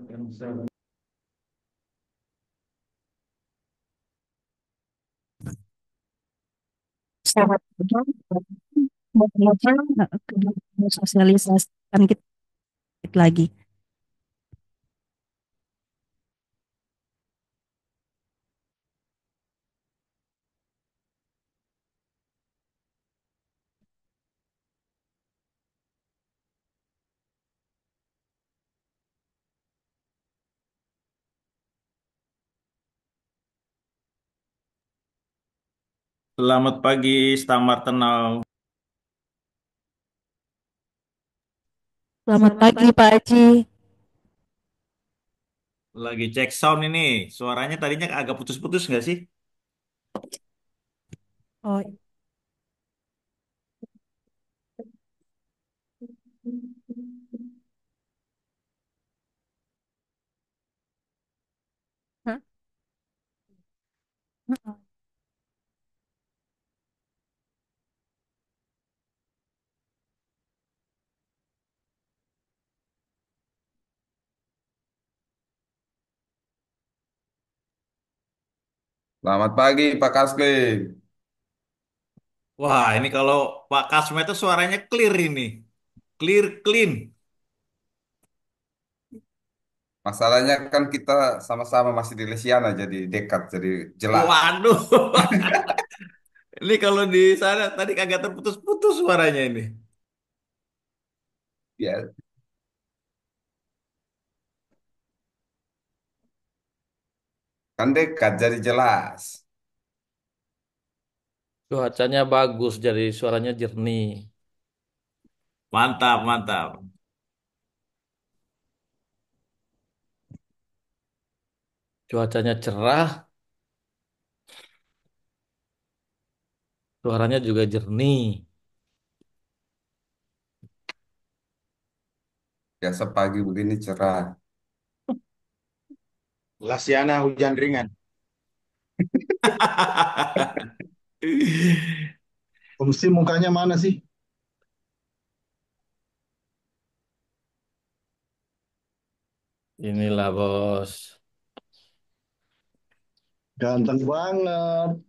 Selamat malam, sosialisasikan kita lagi. Selamat pagi, Stamar Tenau. Selamat pagi Pak Haji. Lagi cek sound ini. Suaranya tadinya agak putus-putus nggak sih? Oh, hah? Selamat pagi Pak Kasli. Wah, ini kalau Pak Kasme itu suaranya clear ini. Clear, clean. Masalahnya kan kita sama-sama masih di Lesiana jadi dekat jadi jelas. Waduh. Ini kalau di sana tadi kagak terputus-putus suaranya ini. Ya, kan dekat jadi jelas. Cuacanya bagus, jadi suaranya jernih. Mantap, mantap. Cuacanya cerah, suaranya juga jernih. Biasa pagi begini cerah. Lasiana hujan ringan. Fungsi mukanya mana sih? Inilah bos. Ganteng banget.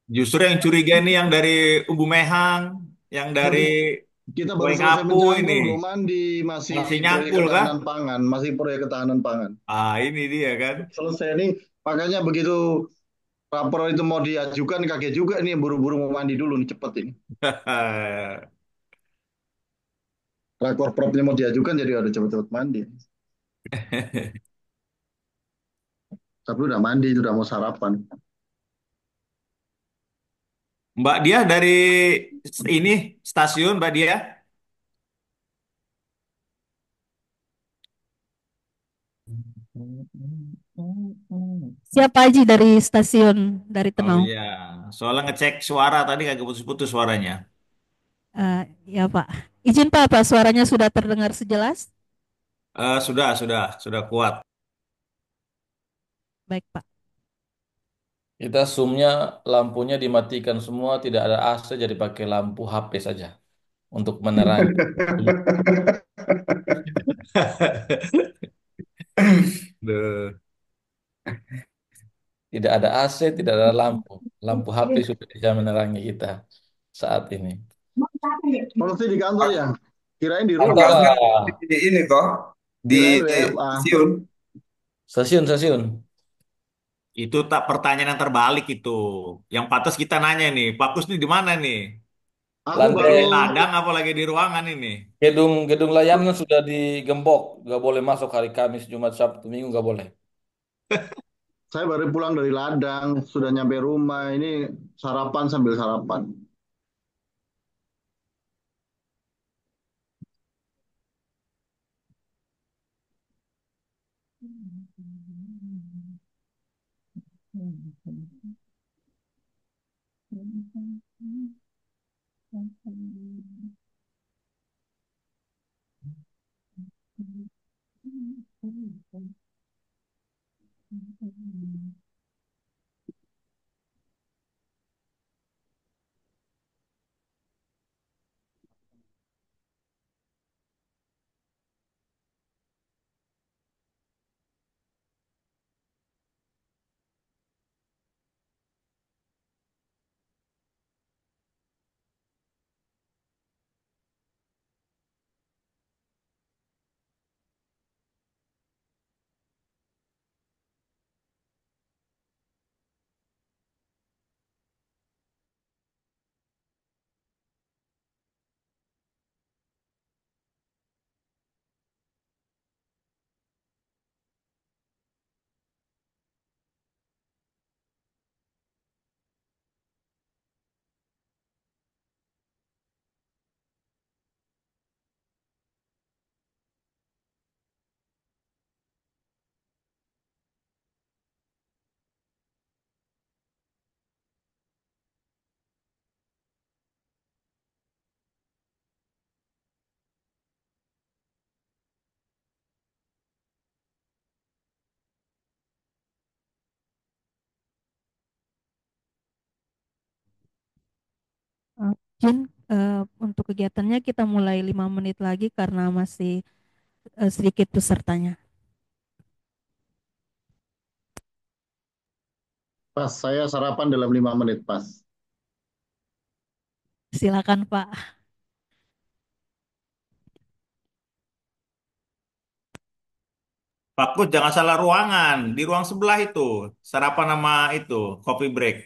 Justru yang curiga ini yang dari Umbu Mehang, yang dari Kita baru Kue selesai Ngapu ini. menjangkul, belum mandi, masih Masih proyek nyangkul kah? ketahanan pangan, masih proyek ketahanan pangan. Ah, ini dia kan. Selesai nih, makanya begitu rapor itu mau diajukan, kaget juga nih, buru-buru mau mandi dulu nih, cepet ini. Rakor propnya mau diajukan, jadi harus cepet-cepet mandi. Tapi udah mandi, udah mau sarapan. Mbak dia dari ini stasiun Mbak dia. siapa Haji dari stasiun dari Oh Tenau? iya, soalnya ngecek suara tadi agak putus-putus suaranya. Ya Pak. Izin Pak, suaranya sudah terdengar sejelas? Sudah kuat. Baik Pak. Kita zoomnya lampunya dimatikan semua, tidak ada AC, jadi pakai lampu HP saja untuk menerangi. Duh. Tidak ada AC, tidak ada lampu. Lampu HP sudah bisa menerangi kita saat ini. Masih di kantor Pak, ya? Kirain di Pak rumah. Kasli Kantor, di ini toh di Kirain WFA. stasiun. stasiun. Itu tak pertanyaan yang terbalik itu. Yang pantas kita nanya nih, Pak Kus nih di mana nih? Aku Lagi baru di Lantai ladang apa lagi di ruangan ini? gedung gedung layanan sudah digembok, nggak boleh masuk hari Kamis, Jumat, Sabtu, Minggu nggak boleh. Saya baru pulang dari ladang, sudah nyampe rumah. Ini sarapan sambil sarapan. Jin, untuk kegiatannya kita mulai 5 menit lagi karena masih sedikit pesertanya. Pas, saya sarapan dalam 5 menit, pas. Silakan Pak. Pak Kus jangan salah ruangan, di ruang sebelah itu. Sarapan sama itu, coffee break.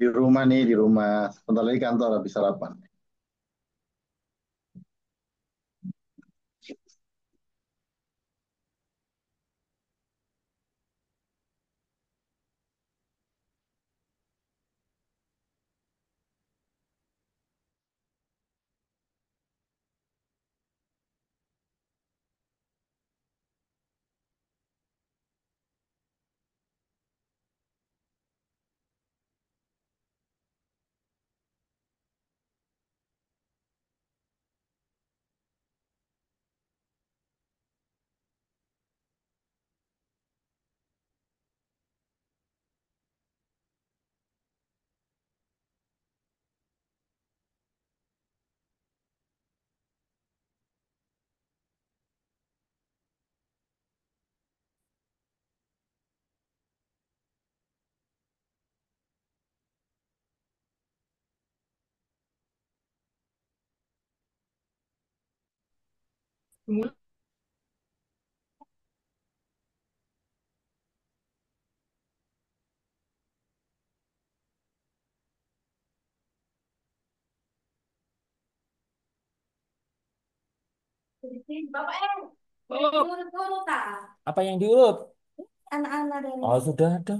Di rumah nih, di rumah. Sebentar lagi kantor habis sarapan. Apa yang diurut? Oh, sudah ada.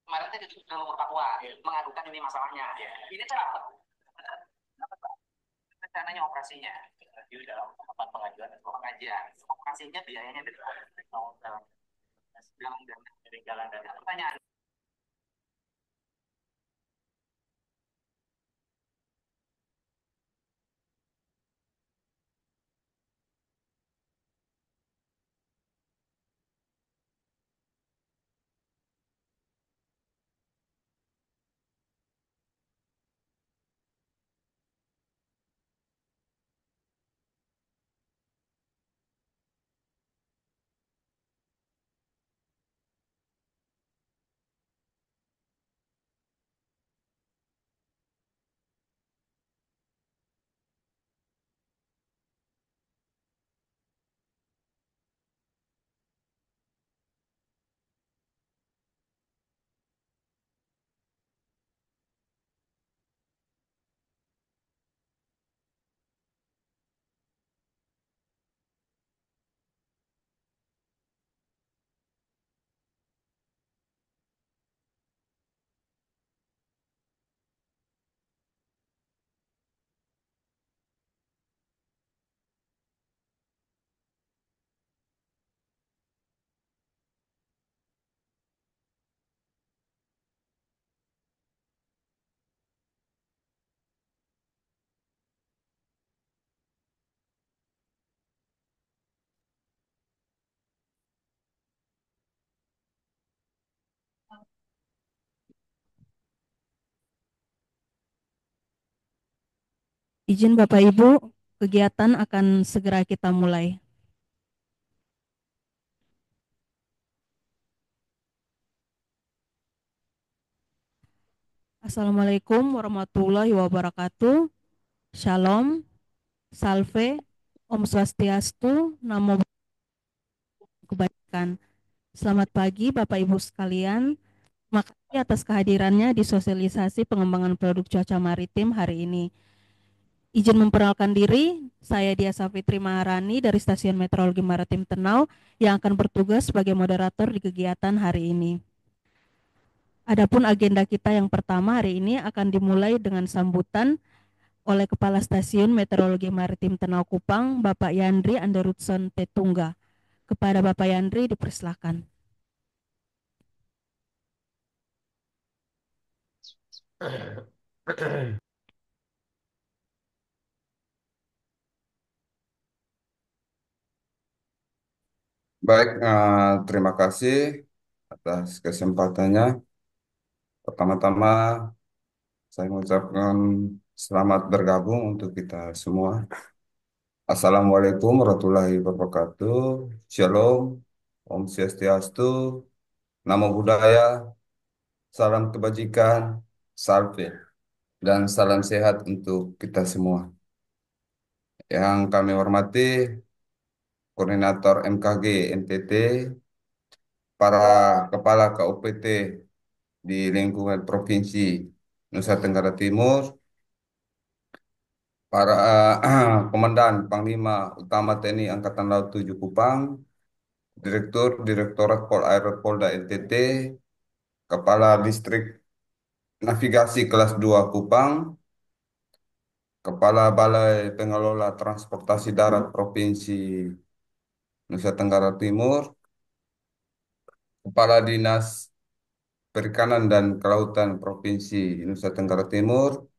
Kemarin tadi ke Papua mengadukan ini masalahnya. Ini tuh apa? Rencananya operasinya di dalam tempat pengajuan pengajian. Operasinya biayanya dari dalam dan pertanyaan. Izin Bapak Ibu, kegiatan akan segera kita mulai. Assalamualaikum warahmatullahi wabarakatuh. Shalom, salve, Om Swastiastu, Namo Kebajikan. Selamat pagi Bapak Ibu sekalian. Makasih atas kehadirannya di sosialisasi pengembangan produk cuaca maritim hari ini. Izin memperkenalkan diri, saya Dia Safitri Maharani dari Stasiun Meteorologi Maritim Tenau yang akan bertugas sebagai moderator di kegiatan hari ini. Adapun agenda kita yang pertama hari ini akan dimulai dengan sambutan oleh Kepala Stasiun Meteorologi Maritim Tenau Kupang, Bapak Yandri Anderutson Tetungga. Kepada Bapak Yandri dipersilakan. Baik, terima kasih atas kesempatannya. Pertama-tama, saya mengucapkan selamat bergabung untuk kita semua. Assalamualaikum warahmatullahi wabarakatuh. Shalom, Om Swastiastu, Namo Buddhaya, salam kebajikan, salve, dan salam sehat untuk kita semua. Yang kami hormati, Koordinator MKG NTT, para kepala KUPT di lingkungan Provinsi Nusa Tenggara Timur, para Komandan Panglima Utama TNI Angkatan Laut 7 Kupang, Direktur Direktorat Pol Airut Polda NTT, Kepala Distrik Navigasi Kelas 2 Kupang, Kepala Balai Pengelola Transportasi Darat Provinsi Nusa Tenggara Timur, Kepala Dinas Perikanan dan Kelautan Provinsi Nusa Tenggara Timur,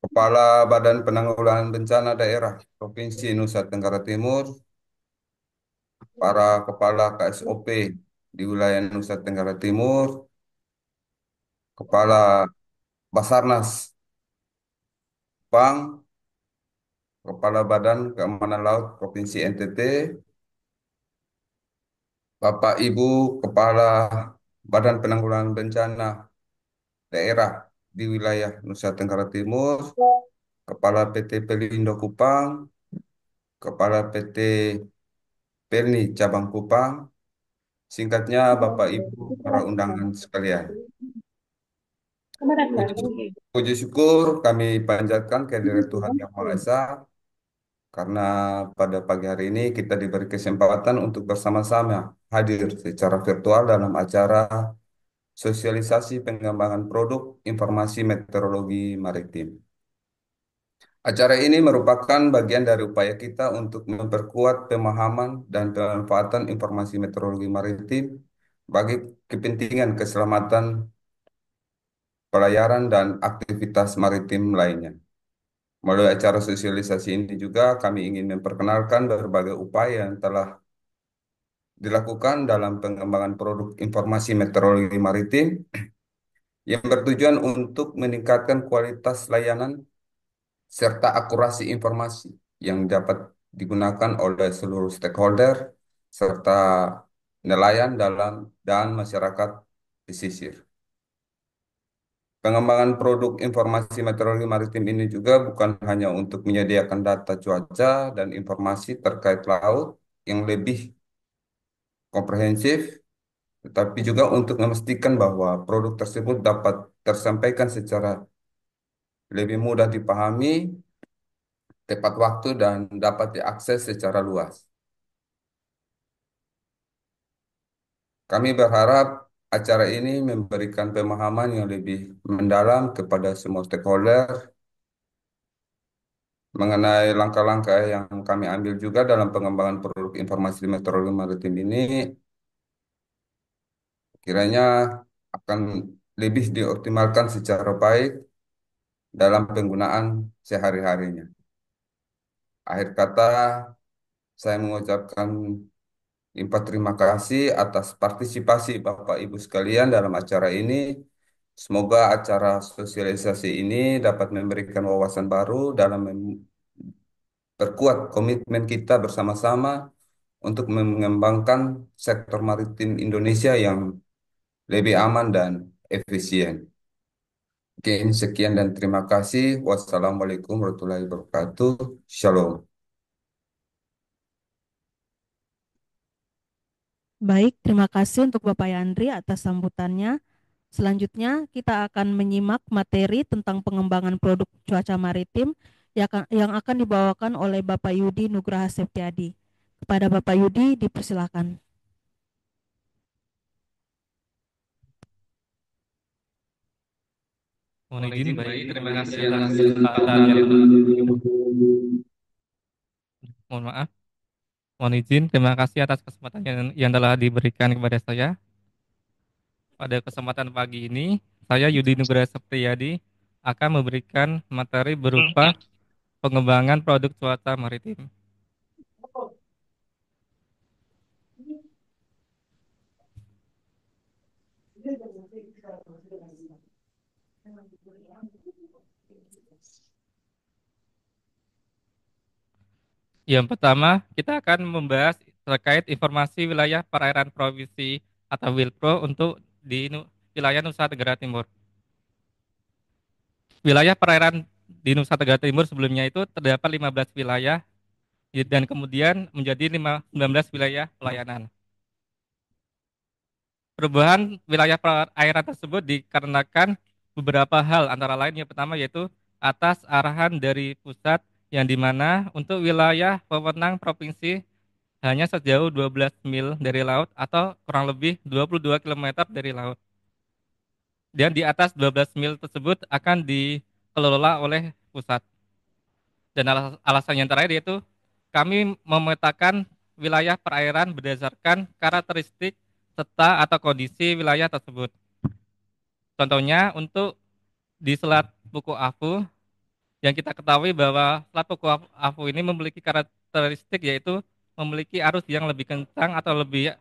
Kepala Badan Penanggulangan Bencana Daerah Provinsi Nusa Tenggara Timur, para kepala KSOP di wilayah Nusa Tenggara Timur, Kepala Basarnas Kupang, Kepala Badan Keamanan Laut Provinsi NTT, Bapak Ibu Kepala Badan Penanggulangan Bencana Daerah di wilayah Nusa Tenggara Timur, Kepala PT Pelindo Kupang, Kepala PT Pelni Cabang Kupang, singkatnya Bapak Ibu para undangan sekalian. Puji, puji syukur kami panjatkan kehadirat Tuhan Yang Maha Esa karena pada pagi hari ini kita diberi kesempatan untuk bersama-sama hadir secara virtual dalam acara sosialisasi pengembangan produk informasi meteorologi maritim. Acara ini merupakan bagian dari upaya kita untuk memperkuat pemahaman dan pemanfaatan informasi meteorologi maritim bagi kepentingan keselamatan pelayaran dan aktivitas maritim lainnya. Melalui acara sosialisasi ini juga kami ingin memperkenalkan berbagai upaya yang telah dilakukan dalam pengembangan produk informasi meteorologi maritim yang bertujuan untuk meningkatkan kualitas layanan serta akurasi informasi yang dapat digunakan oleh seluruh stakeholder serta nelayan dalam dan masyarakat pesisir. Pengembangan produk informasi meteorologi maritim ini juga bukan hanya untuk menyediakan data cuaca dan informasi terkait laut yang lebih komprehensif, tetapi juga untuk memastikan bahwa produk tersebut dapat tersampaikan secara lebih mudah dipahami, tepat waktu, dan dapat diakses secara luas. Kami berharap acara ini memberikan pemahaman yang lebih mendalam kepada semua stakeholder mengenai langkah-langkah yang kami ambil juga dalam pengembangan produk informasi meteorologi maritim ini, kiranya akan lebih dioptimalkan secara baik dalam penggunaan sehari-harinya. Akhir kata, saya mengucapkan limpah terima kasih atas partisipasi Bapak Ibu sekalian dalam acara ini. Semoga acara sosialisasi ini dapat memberikan wawasan baru dalam perkuat komitmen kita bersama-sama untuk mengembangkan sektor maritim Indonesia yang lebih aman dan efisien. Oke, sekian dan terima kasih. Wassalamualaikum warahmatullahi wabarakatuh. Shalom. Baik, terima kasih untuk Bapak Yandri atas sambutannya. Selanjutnya kita akan menyimak materi tentang pengembangan produk cuaca maritim yang akan dibawakan oleh Bapak Yudi Nugraha Septiadi. Kepada Bapak Yudi dipersilakan. Mohon izin, baik. Terima kasih atas kesempatan yang mohon maaf. Mohon izin, terima kasih atas kesempatan yang telah diberikan kepada saya. Pada kesempatan pagi ini, saya Yudi Nugraha Septiyadi akan memberikan materi berupa pengembangan produk cuaca maritim. Yang pertama, kita akan membahas terkait informasi wilayah perairan provinsi atau WILPRO untuk wilayah Nusa Tenggara Timur. Wilayah perairan di Nusa Tenggara Timur sebelumnya itu terdapat 15 wilayah dan kemudian menjadi 19 wilayah pelayanan. Perubahan wilayah perairan tersebut dikarenakan beberapa hal, antara lain yang pertama yaitu atas arahan dari pusat yang dimana untuk wilayah wewenang provinsi hanya sejauh 12 mil dari laut atau kurang lebih 22 km dari laut. Dan di atas 12 mil tersebut akan dikelola oleh pusat. Dan alasan yang terakhir yaitu kami memetakan wilayah perairan berdasarkan karakteristik serta atau kondisi wilayah tersebut. Contohnya untuk di Selat Puku Afu, yang kita ketahui bahwa Selat Puku Afu ini memiliki karakteristik yaitu memiliki arus yang lebih kencang atau lebih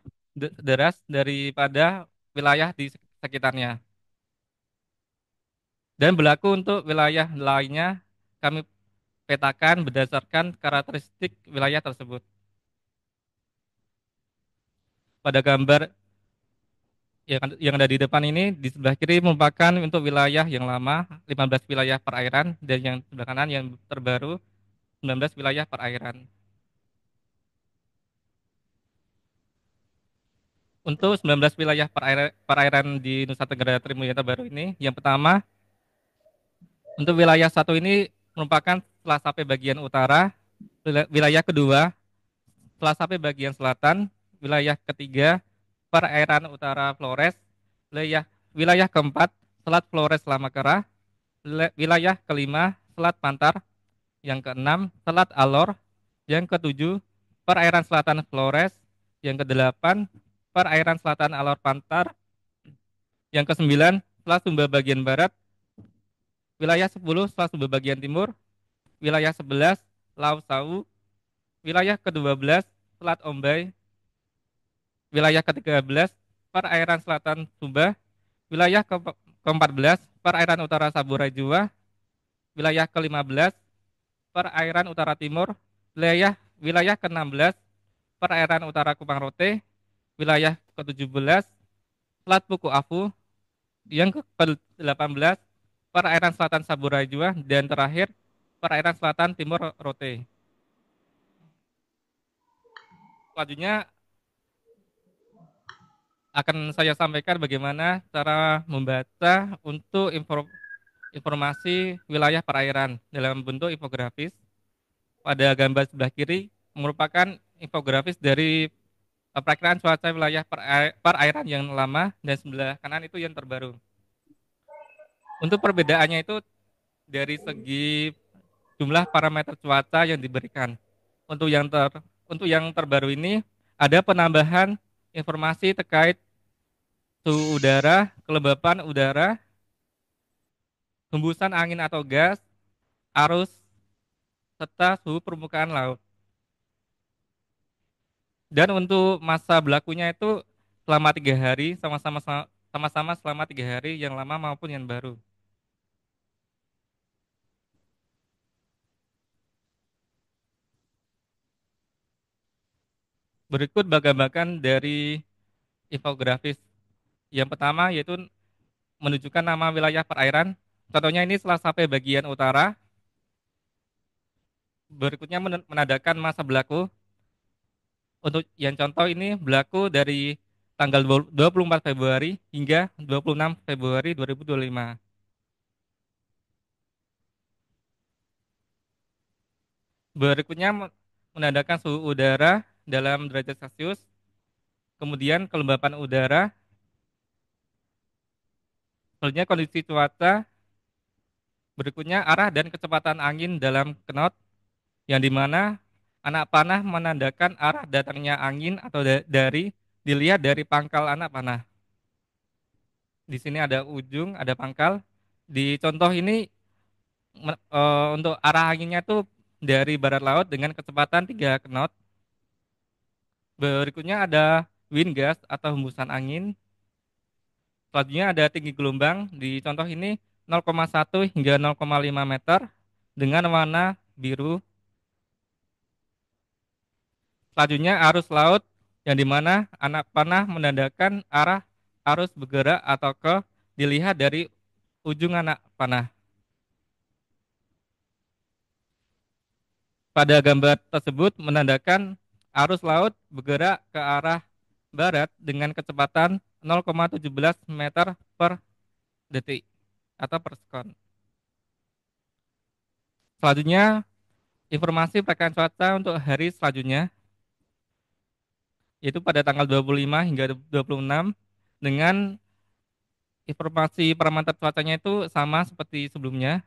deras daripada wilayah di sekitarnya. Dan berlaku untuk wilayah lainnya, kami petakan berdasarkan karakteristik wilayah tersebut. Pada gambar yang ada di depan ini, di sebelah kiri merupakan untuk wilayah yang lama, 15 wilayah perairan, dan yang sebelah kanan yang terbaru, 19 wilayah perairan. Untuk 19 wilayah perairan di Nusa Tenggara Timur yang terbaru ini, yang pertama, untuk wilayah satu ini merupakan Selasape bagian utara, wilayah kedua, Selasape bagian selatan, wilayah ketiga, perairan utara Flores, wilayah keempat, Selat Flores Lamakerah, wilayah kelima, Selat Pantar, yang keenam, Selat Alor, yang ketujuh, perairan selatan Flores, yang kedelapan, perairan selatan Alor Pantar, yang kesembilan, Selat Sumba bagian barat, wilayah 10, Selat Sumba bagian timur, wilayah 11, Lau Sau, wilayah ke-12, Selat Ombay, wilayah ke-13, perairan selatan Sumba, wilayah ke-14, perairan utara Saburai Jua, wilayah ke-15, perairan utara timur, wilayah ke-16, perairan utara Kupang Rote, wilayah ke-17, Selat Puku Afu, yang ke-18, perairan selatan Saburai Jua, dan terakhir, perairan selatan timur Rote. Selanjutnya akan saya sampaikan bagaimana cara membaca untuk informasi wilayah perairan dalam bentuk infografis. Pada gambar sebelah kiri merupakan infografis dari perakiraan cuaca wilayah perairan yang lama, dan sebelah kanan itu yang terbaru. Untuk perbedaannya itu dari segi jumlah parameter cuaca yang diberikan. Untuk yang terbaru ini ada penambahan informasi terkait suhu udara, kelembapan udara, hembusan angin atau gas, arus, serta suhu permukaan laut. Dan untuk masa berlakunya itu selama 3 hari sama-sama selama 3 hari, yang lama maupun yang baru. Berikut bagan-bagan dari infografis. Yang pertama yaitu menunjukkan nama wilayah perairan. Contohnya ini setelah sampai bagian utara. Berikutnya menandakan masa berlaku. Untuk yang contoh ini berlaku dari tanggal 24 Februari hingga 26 Februari 2025. Berikutnya menandakan suhu udara dalam derajat Celcius, kemudian kelembapan udara, selanjutnya kondisi cuaca, berikutnya arah dan kecepatan angin dalam knot, yang dimana anak panah menandakan arah datangnya angin atau dari dilihat dari pangkal anak panah. Di sini ada ujung, ada pangkal. Di contoh ini untuk arah anginnya itu dari barat laut dengan kecepatan 3 knot. Berikutnya ada wind gust atau hembusan angin. Selanjutnya ada tinggi gelombang. Di contoh ini 0,1 hingga 0,5 meter dengan warna biru. Selanjutnya arus laut, yang dimana anak panah menandakan arah arus bergerak atau dilihat dari ujung anak panah. Pada gambar tersebut menandakan arus laut bergerak ke arah barat dengan kecepatan 0,17 meter per detik atau per sekon. Selanjutnya, informasi perkiraan cuaca untuk hari selanjutnya, yaitu pada tanggal 25 hingga 26, dengan informasi parameter cuacanya itu sama seperti sebelumnya.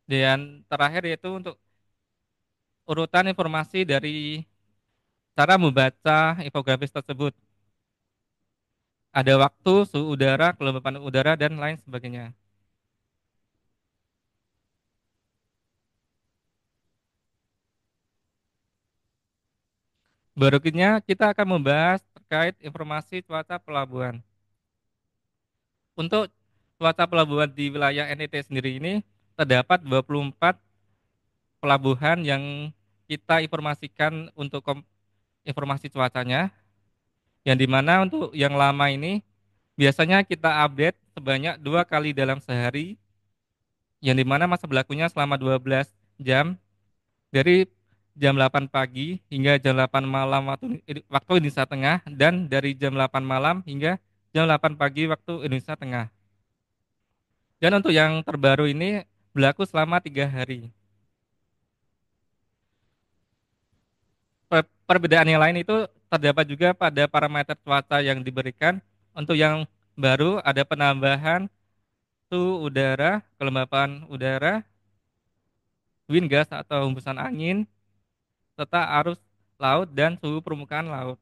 Dan terakhir yaitu untuk urutan informasi dari cara membaca infografis tersebut. Ada waktu, suhu udara, kelembapan udara, dan lain sebagainya. Berikutnya kita akan membahas terkait informasi cuaca pelabuhan. Untuk cuaca pelabuhan di wilayah NTT sendiri ini terdapat 24 pelabuhan yang kita informasikan untuk informasi cuacanya, yang dimana untuk yang lama ini biasanya kita update sebanyak 2 kali dalam sehari, yang dimana masa berlakunya selama 12 jam dari jam 8 pagi hingga jam 8 malam waktu Indonesia Tengah, dan dari jam 8 malam hingga jam 8 pagi waktu Indonesia Tengah. Dan untuk yang terbaru ini berlaku selama 3 hari. Perbedaan yang lain itu terdapat juga pada parameter cuaca yang diberikan. Untuk yang baru ada penambahan suhu udara, kelembapan udara, wind gust atau hembusan angin, serta arus laut dan suhu permukaan laut.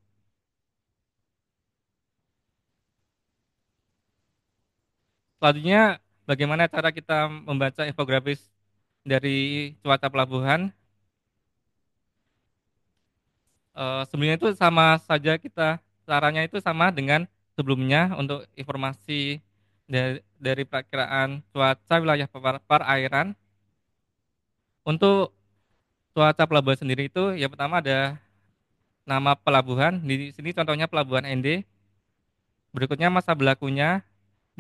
Selanjutnya, bagaimana cara kita membaca infografis dari cuaca pelabuhan? Sebenarnya itu sama saja, caranya itu sama dengan sebelumnya untuk informasi dari perkiraan cuaca wilayah perairan. Untuk cuaca pelabuhan sendiri itu yang pertama ada nama pelabuhan. Di sini contohnya pelabuhan ND. Berikutnya masa berlakunya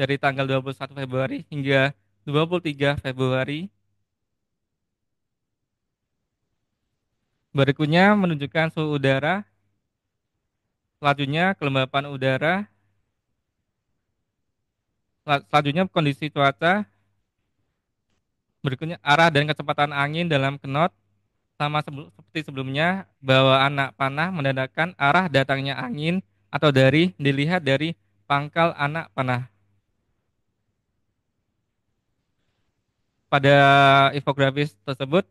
dari tanggal 21 Februari hingga 23 Februari. Berikutnya menunjukkan suhu udara. Selanjutnya kelembapan udara. Selanjutnya kondisi cuaca. Berikutnya arah dan kecepatan angin dalam knot. Sama seperti sebelumnya, bahwa anak panah menandakan arah datangnya angin atau dilihat dari pangkal anak panah. Pada infografis tersebut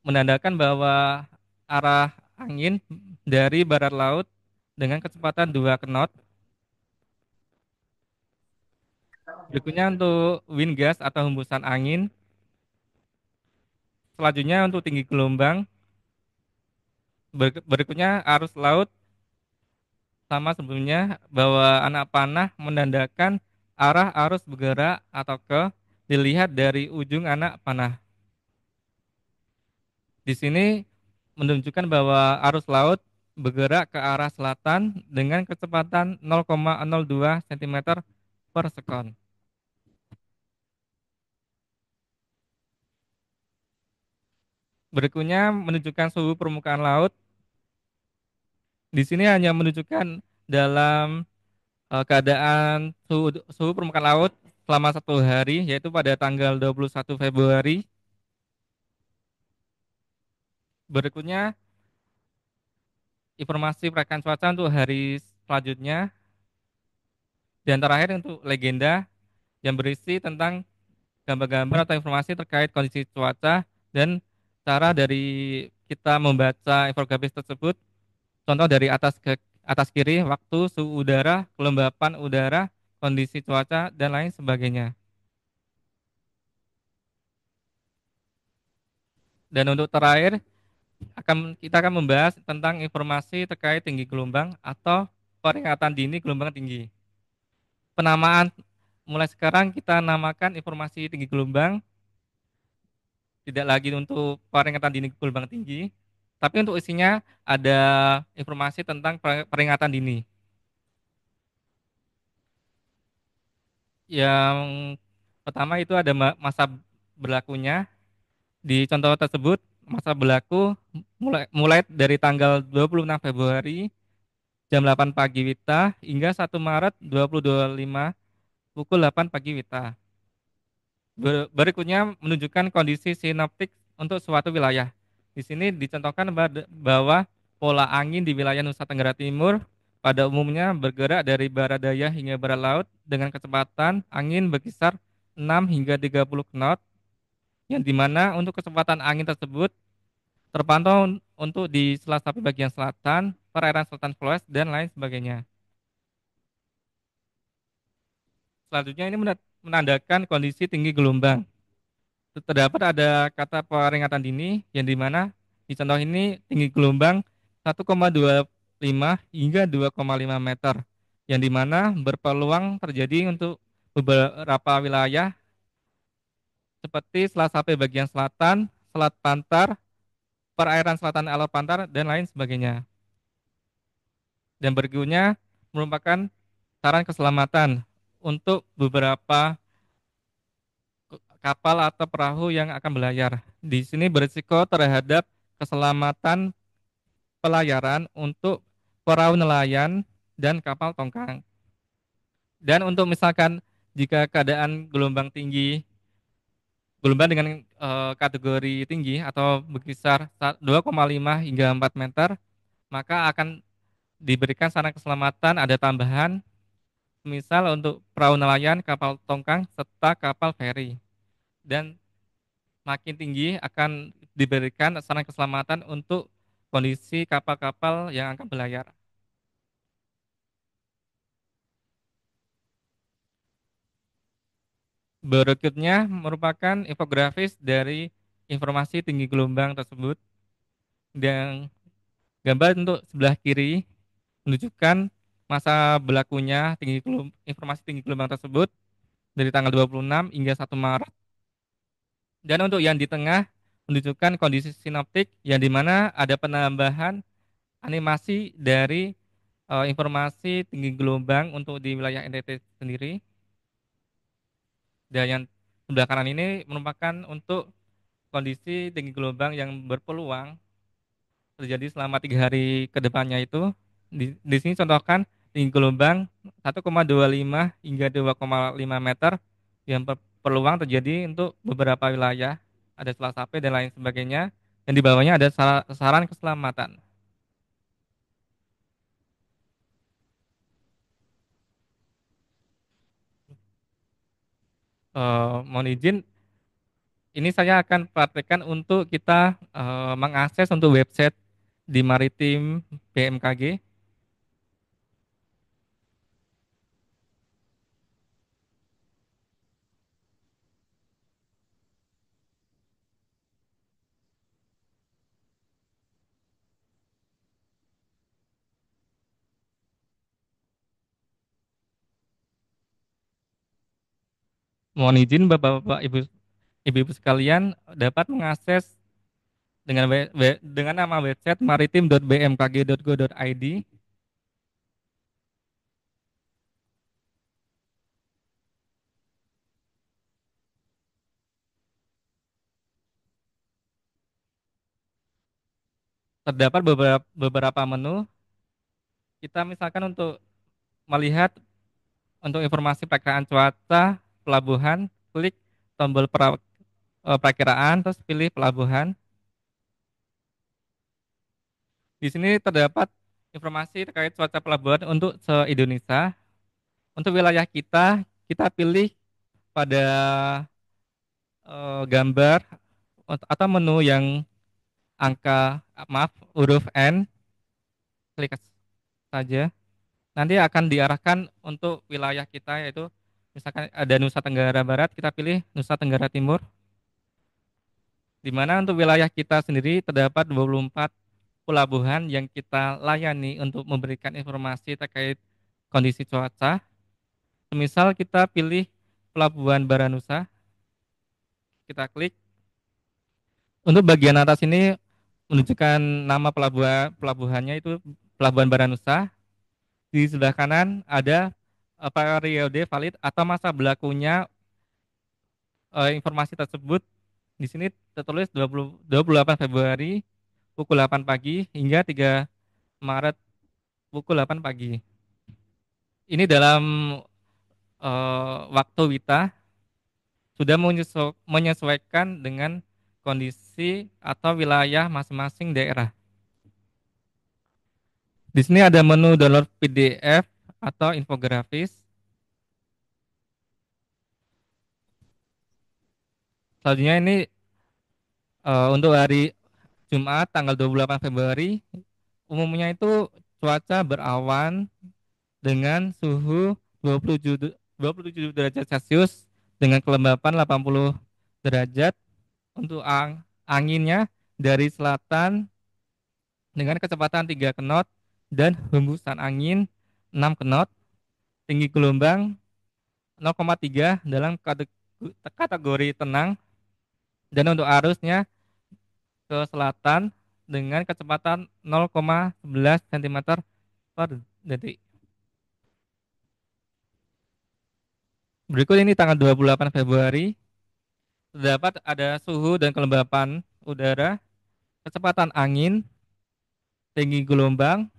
menandakan bahwa arah angin dari barat laut dengan kecepatan 2 knot. Berikutnya untuk wind gust atau hembusan angin. Selanjutnya untuk tinggi gelombang. Berikutnya arus laut. sama sebelumnya bahwa anak panah menandakan arah arus bergerak atau dilihat dari ujung anak panah. Di sini menunjukkan bahwa arus laut bergerak ke arah selatan dengan kecepatan 0,02 cm per sekon. Berikutnya menunjukkan suhu permukaan laut. Di sini hanya menunjukkan dalam keadaan suhu permukaan laut selama 1 hari, yaitu pada tanggal 21 Februari. Berikutnya informasi pergerakan cuaca untuk hari selanjutnya. Dan terakhir untuk legenda yang berisi tentang gambar-gambar atau informasi terkait kondisi cuaca dan cara dari kita membaca infografis tersebut. Contoh dari atas ke atas kiri, waktu, suhu udara, kelembapan udara, kondisi cuaca, dan lain sebagainya. Dan untuk terakhir, kita akan membahas tentang informasi terkait tinggi gelombang atau peringatan dini gelombang tinggi. Penamaan mulai sekarang kita namakan informasi tinggi gelombang tidak lagi untuk peringatan dini gelombang tinggi, tapi untuk isinya ada informasi tentang peringatan dini. Yang pertama itu ada masa berlakunya. Di contoh tersebut, masa berlaku mulai dari tanggal 26 Februari jam 8 pagi WITA hingga 1 Maret 2025 pukul 8 pagi WITA. Berikutnya menunjukkan kondisi sinoptik untuk suatu wilayah. Di sini dicontohkan bahwa pola angin di wilayah Nusa Tenggara Timur pada umumnya bergerak dari barat daya hingga barat laut dengan kecepatan angin berkisar 6 hingga 30 knot, yang dimana untuk kecepatan angin tersebut terpantau untuk di Sela-Sapi bagian selatan, perairan selatan Flores, dan lain sebagainya. Selanjutnya ini menandakan kondisi tinggi gelombang. Terdapat ada kata peringatan dini yang dimana di contoh ini tinggi gelombang 1,25 hingga 2,5 meter, yang dimana berpeluang terjadi untuk beberapa wilayah seperti Sela-Sapi bagian selatan, Selat Pantar, perairan selatan Alor Pantar, dan lain sebagainya. Dan berikutnya merupakan saran keselamatan untuk beberapa kapal atau perahu yang akan berlayar. Di sini berisiko terhadap keselamatan pelayaran untuk perahu nelayan dan kapal tongkang. Dan untuk misalkan jika keadaan gelombang tinggi, gelombang dengan kategori tinggi atau berkisar 2,5 hingga 4 meter, maka akan diberikan saran keselamatan ada tambahan, misal untuk perahu nelayan, kapal tongkang, serta kapal feri. Dan makin tinggi akan diberikan saran keselamatan untuk kondisi kapal-kapal yang akan berlayar. Berikutnya merupakan infografis dari informasi tinggi gelombang tersebut. Dan gambar untuk sebelah kiri menunjukkan masa berlakunya informasi tinggi gelombang tersebut dari tanggal 26 hingga 1 Maret. Dan untuk yang di tengah menunjukkan kondisi sinoptik yang dimana ada penambahan animasi dari informasi tinggi gelombang untuk di wilayah NTT sendiri. Dan yang sebelah kanan ini merupakan untuk kondisi tinggi gelombang yang berpeluang terjadi selama 3 hari ke depannya itu. Di sini contohkan tinggi gelombang 1,25 hingga 2,5 meter yang berpeluang terjadi untuk beberapa wilayah, ada Sela-Sapi dan lain sebagainya. Dan di bawahnya ada saran keselamatan. Mohon izin, ini saya akan praktekkan untuk kita mengakses untuk website di Maritim BMKG. Mohon izin Bapak-bapak, Ibu-ibu sekalian dapat mengakses dengan nama website maritim.bmkg.go.id. Terdapat beberapa menu. Kita misalkan untuk melihat untuk informasi perkiraan cuaca, pelabuhan, klik tombol perakiraan, terus pilih pelabuhan. Di sini terdapat informasi terkait cuaca pelabuhan untuk se-Indonesia. Untuk wilayah kita, kita pilih pada gambar atau menu yang huruf N, klik saja. Nanti akan diarahkan untuk wilayah kita, yaitu misalkan ada Nusa Tenggara Barat, kita pilih Nusa Tenggara Timur. Di mana untuk wilayah kita sendiri terdapat 24 pelabuhan yang kita layani untuk memberikan informasi terkait kondisi cuaca. Misal kita pilih Pelabuhan Baranusa, kita klik. Untuk bagian atas ini menunjukkan nama pelabuhannya itu Pelabuhan Baranusa. Di sebelah kanan ada periode valid atau masa berlakunya informasi tersebut. Di sini tertulis 28 Februari pukul 8 pagi hingga 3 Maret pukul 8 pagi. Ini dalam waktu WITA sudah menyesuaikan dengan kondisi atau wilayah masing-masing daerah. Di sini ada menu download PDF atau infografis. Selanjutnya ini untuk hari Jumat tanggal 28 Februari umumnya itu cuaca berawan dengan suhu 27 derajat Celcius dengan kelembapan 80 derajat. Untuk anginnya dari selatan dengan kecepatan 3 knot dan hembusan angin 6 knot. Tinggi gelombang 0,3 dalam kategori tenang. Dan untuk arusnya ke selatan dengan kecepatan 0,11 cm per detik. Berikut ini tanggal 28 Februari. Terdapat ada suhu dan kelembapan udara, kecepatan angin, tinggi gelombang,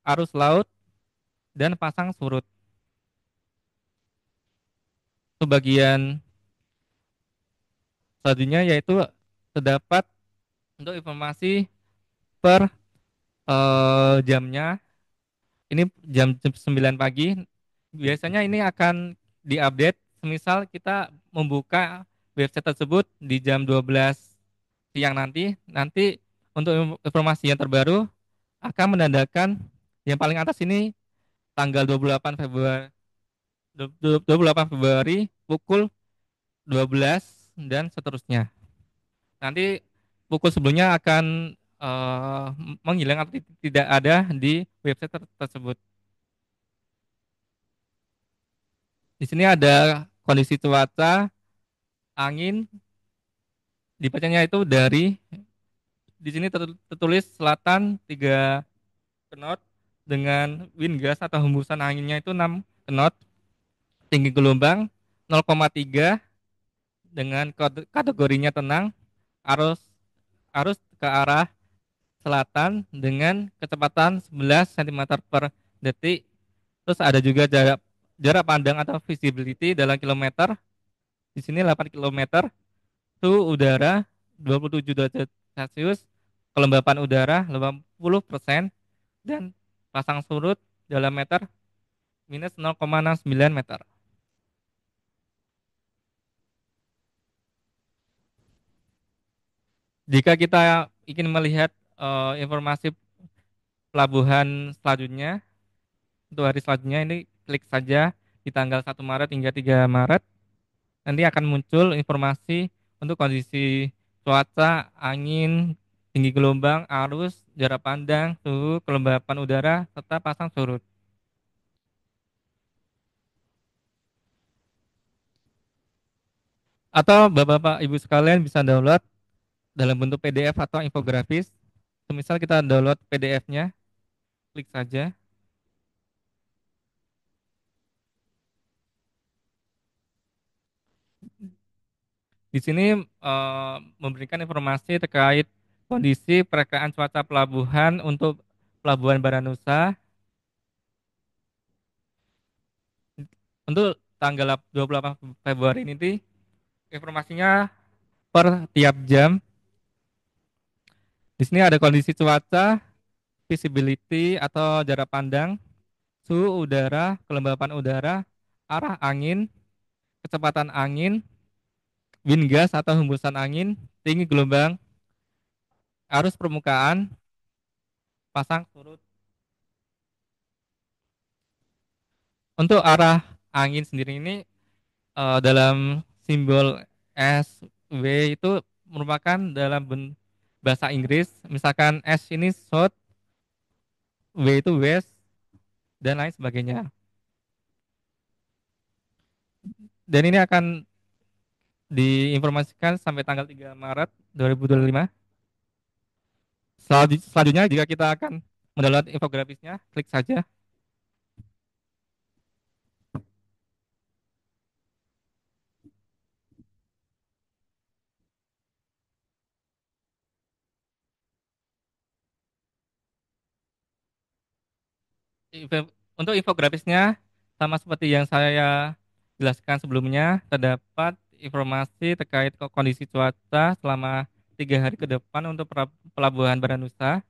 arus laut, dan pasang surut. Bagian selanjutnya yaitu terdapat untuk informasi per jamnya. Ini jam 9 pagi. Biasanya ini akan diupdate. Misal kita membuka website tersebut di jam 12 siang nanti untuk informasi yang terbaru akan menandakan yang paling atas ini tanggal 28 Februari pukul 12 dan seterusnya. Nanti pukul sebelumnya akan menghilang atau tidak ada di website tersebut. Di sini ada kondisi cuaca, angin, dibacanya itu di sini tertulis selatan 3 knot dengan wind gust atau hembusan anginnya itu 6 knot. Tinggi gelombang 0,3 dengan kategorinya tenang. Arus ke arah selatan dengan kecepatan 11 cm per detik. Terus ada juga jarak pandang atau visibility dalam kilometer. Di sini 8 km. Suhu udara 27 derajat Celcius. Kelembapan udara 80% dan pasang surut dalam meter minus 0,69 meter. Jika kita ingin melihat informasi pelabuhan selanjutnya, untuk hari selanjutnya ini klik saja di tanggal 1 Maret hingga 3 Maret. Nanti akan muncul informasi untuk kondisi cuaca, angin, tinggi gelombang, arus, jarak pandang, suhu, kelembapan udara, serta pasang surut. Atau Bapak-bapak Ibu sekalian bisa download dalam bentuk PDF atau infografis. Misal kita download PDF-nya, klik saja. Di sini memberikan informasi terkait kondisi perekaan cuaca pelabuhan untuk Pelabuhan Baranusa untuk tanggal 28 Februari ini. Informasinya per tiap jam. Di sini ada kondisi cuaca, visibility atau jarak pandang, suhu udara, kelembapan udara, arah angin, kecepatan angin, wind gas atau hembusan angin, tinggi gelombang, arus permukaan, pasang surut. Untuk arah angin sendiri ini dalam simbol SW itu merupakan dalam bahasa Inggris. Misalkan S ini south, W itu west, dan lain sebagainya. Dan ini akan diinformasikan sampai tanggal 3 Maret 2025. Selanjutnya jika kita akan mendownload infografisnya, klik saja. Untuk infografisnya sama seperti yang saya jelaskan sebelumnya, terdapat informasi terkait kondisi cuaca selama 3 hari ke depan untuk Pelabuhan Baranusa.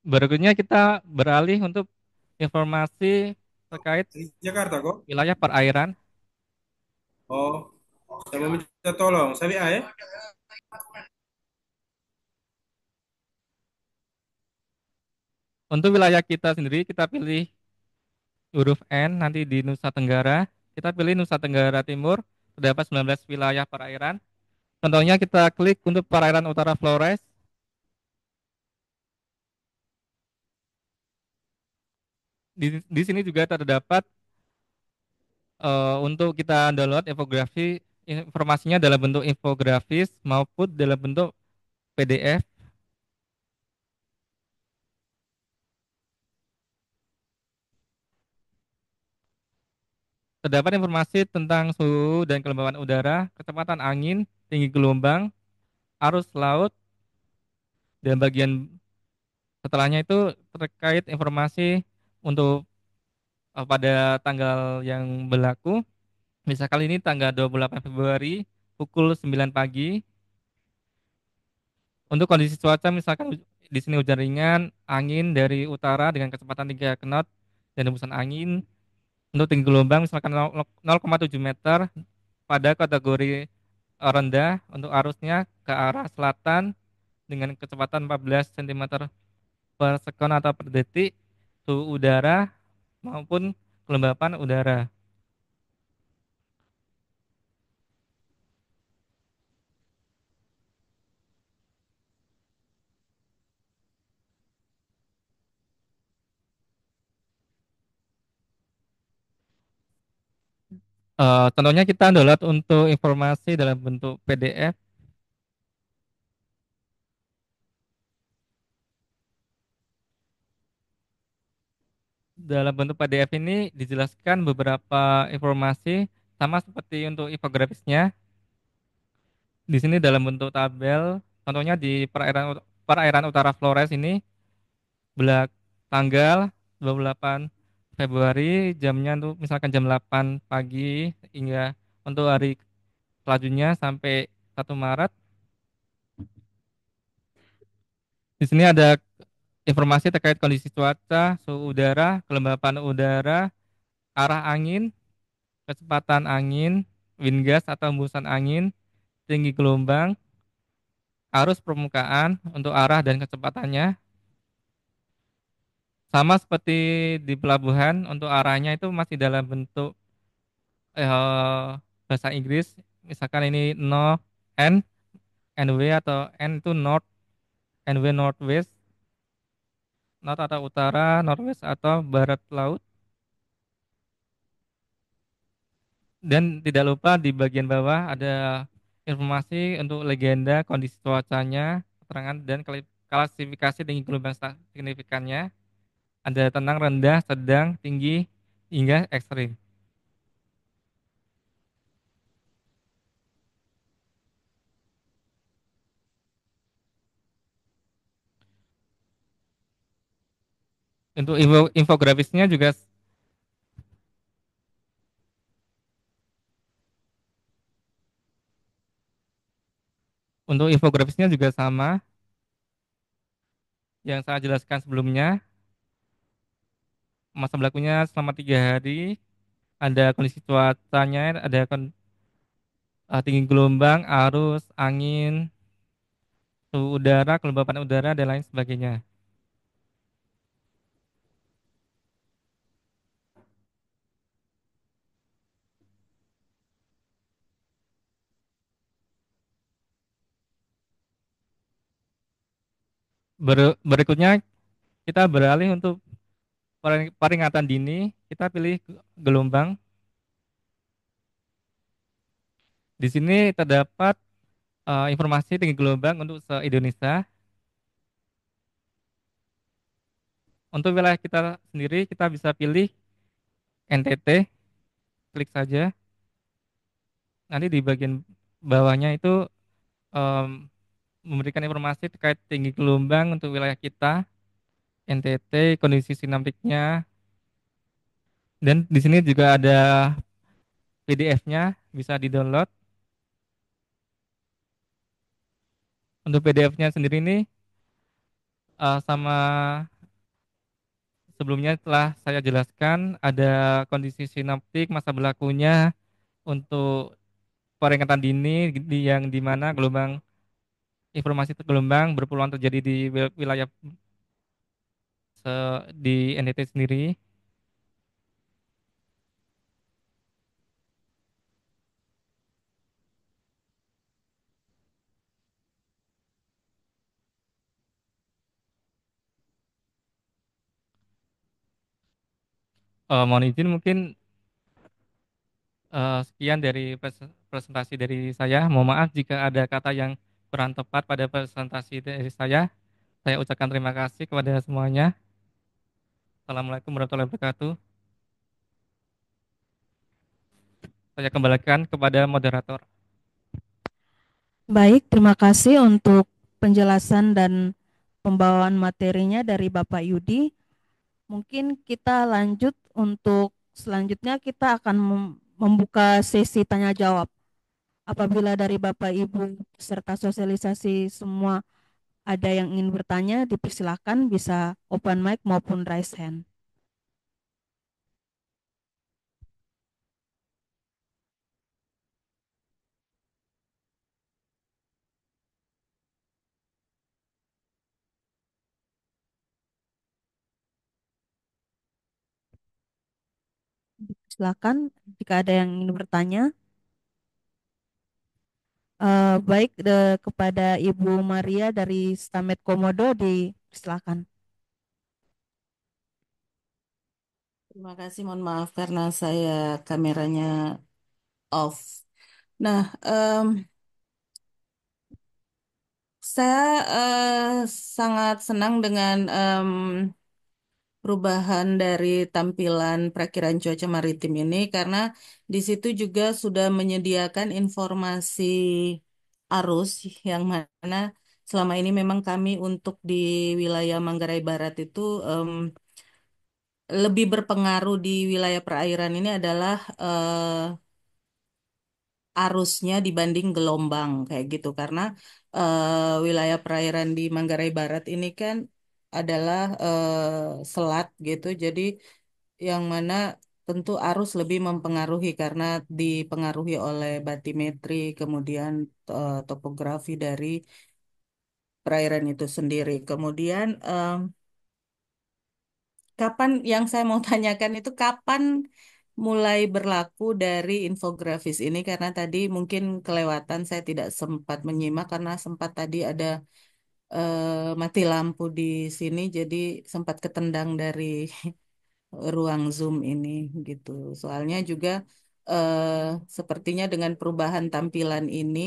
Berikutnya kita beralih untuk informasi terkait Di Jakarta kok. wilayah perairan. Oh, saya mau minta tolong. Saya ya. Untuk wilayah kita sendiri, kita pilih huruf N nanti di Nusa Tenggara. Kita pilih Nusa Tenggara Timur, terdapat 19 wilayah perairan. Contohnya kita klik untuk perairan utara Flores. Di sini juga terdapat untuk kita download infografi, informasinya dalam bentuk infografis maupun dalam bentuk PDF. Terdapat informasi tentang suhu dan kelembapan udara, kecepatan angin, tinggi gelombang, arus laut, dan bagian setelahnya itu terkait informasi untuk pada tanggal yang berlaku. Misal kali ini tanggal 28 Februari pukul 9 pagi. Untuk kondisi cuaca misalkan di sini hujan ringan, angin dari utara dengan kecepatan 3 knot dan hembusan angin. Untuk tinggi gelombang misalkan 0,7 meter pada kategori rendah. Untuk arusnya ke arah selatan dengan kecepatan 14 cm per sekon atau per detik. Suhu udara maupun kelembapan udara. Contohnya kita download untuk informasi dalam bentuk PDF. Dalam bentuk PDF ini dijelaskan beberapa informasi sama seperti untuk infografisnya. Di sini dalam bentuk tabel, contohnya di perairan utara Flores ini tanggal 28 Februari, jamnya untuk misalkan jam 8 pagi hingga untuk hari selanjutnya sampai 1 Maret. Di sini ada informasi terkait kondisi cuaca, suhu udara, kelembapan udara, arah angin, kecepatan angin, wind gas atau hembusan angin, tinggi gelombang, arus permukaan untuk arah dan kecepatannya. Sama seperti di pelabuhan, untuk arahnya itu masih dalam bentuk eh, bahasa Inggris, misalkan ini no, N, NW atau N itu north, NW northwest, north atau utara, northwest atau barat laut. Dan tidak lupa di bagian bawah ada informasi untuk legenda, kondisi cuacanya, keterangan dan klasifikasi tinggi gelombang signifikannya. Ada tenang, rendah, sedang, tinggi, hingga ekstrim. Untuk infografisnya juga sama yang saya jelaskan sebelumnya. Masa berlakunya selama 3 hari. Ada kondisi cuacanya, ada tinggi gelombang, arus, angin, suhu udara, kelembapan udara, dan lain sebagainya. Berikutnya kita beralih untuk peringatan dini. Kita pilih gelombang. Di sini terdapat informasi tinggi gelombang untuk se-Indonesia. Untuk wilayah kita sendiri, kita bisa pilih NTT, klik saja. Nanti di bagian bawahnya itu em, memberikan informasi terkait tinggi gelombang untuk wilayah kita, NTT, kondisi sinaptiknya, dan di sini juga ada PDF-nya, bisa di-download. Untuk PDF-nya sendiri ini sama sebelumnya telah saya jelaskan, ada kondisi sinaptik, masa berlakunya untuk peringatan dini yang di mana informasi gelombang berpeluang terjadi di wilayah di NTT sendiri. Mohon izin mungkin sekian dari presentasi dari saya. Mohon maaf jika ada kata yang kurang tepat pada presentasi dari saya. Saya ucapkan terima kasih kepada semuanya. Assalamualaikum warahmatullahi wabarakatuh. Saya kembalikan kepada moderator. Baik, terima kasih untuk penjelasan dan pembawaan materinya dari Bapak Yudi. Mungkin kita lanjut untuk selanjutnya kita akan membuka sesi tanya jawab. Apabila dari Bapak Ibu peserta sosialisasi semua ada yang ingin bertanya, dipersilakan bisa open mic maupun raise hand. Silakan jika ada yang ingin bertanya. Baik kepada Ibu Maria dari Stamet Komodo, dipersilakan. Terima kasih, mohon maaf karena saya kameranya off. Nah, saya sangat senang dengan perubahan dari tampilan perakiraan cuaca maritim ini karena di situ juga sudah menyediakan informasi arus yang mana selama ini memang kami untuk di wilayah Manggarai Barat itu lebih berpengaruh di wilayah perairan ini adalah arusnya dibanding gelombang kayak gitu karena wilayah perairan di Manggarai Barat ini kan adalah selat gitu jadi yang mana tentu arus lebih mempengaruhi karena dipengaruhi oleh batimetri kemudian topografi dari perairan itu sendiri kemudian kapan yang saya mau tanyakan itu kapan mulai berlaku dari infografis ini karena tadi mungkin kelewatan saya tidak sempat menyimak karena sempat tadi ada mati lampu di sini jadi sempat ketendang dari ruang Zoom ini gitu. Soalnya juga eh, sepertinya dengan perubahan tampilan ini,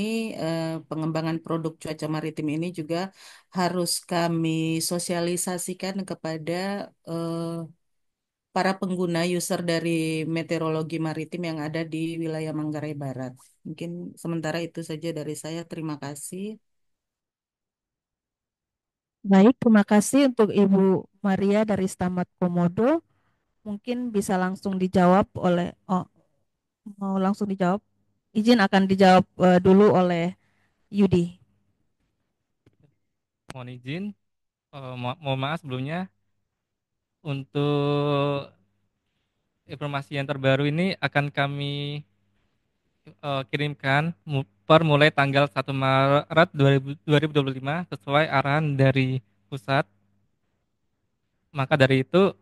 pengembangan produk cuaca maritim ini juga harus kami sosialisasikan kepada eh, para pengguna user dari meteorologi maritim yang ada di wilayah Manggarai Barat. Mungkin sementara itu saja dari saya. Terima kasih. Baik, terima kasih untuk Ibu Maria dari Stamat Komodo. Mungkin bisa langsung dijawab oleh, mau langsung dijawab. Izin akan dijawab dulu oleh Yudi. Mohon izin, mohon maaf sebelumnya untuk informasi yang terbaru ini akan kami kirimkan per mulai tanggal 1 Maret 2025 sesuai arahan dari pusat. Maka dari itu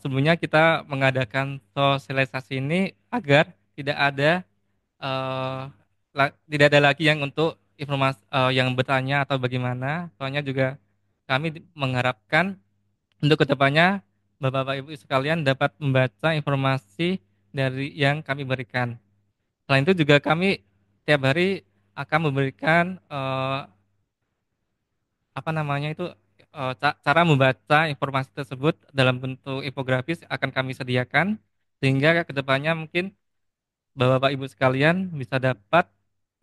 sebelumnya kita mengadakan sosialisasi ini agar tidak ada eh, tidak ada lagi yang untuk informasi yang bertanya atau bagaimana. Soalnya juga kami mengharapkan untuk kedepannya Bapak-Bapak Ibu sekalian dapat membaca informasi dari yang kami berikan. Selain itu juga kami tiap hari akan memberikan apa namanya itu cara membaca informasi tersebut dalam bentuk infografis akan kami sediakan sehingga kedepannya mungkin Bapak Ibu sekalian bisa dapat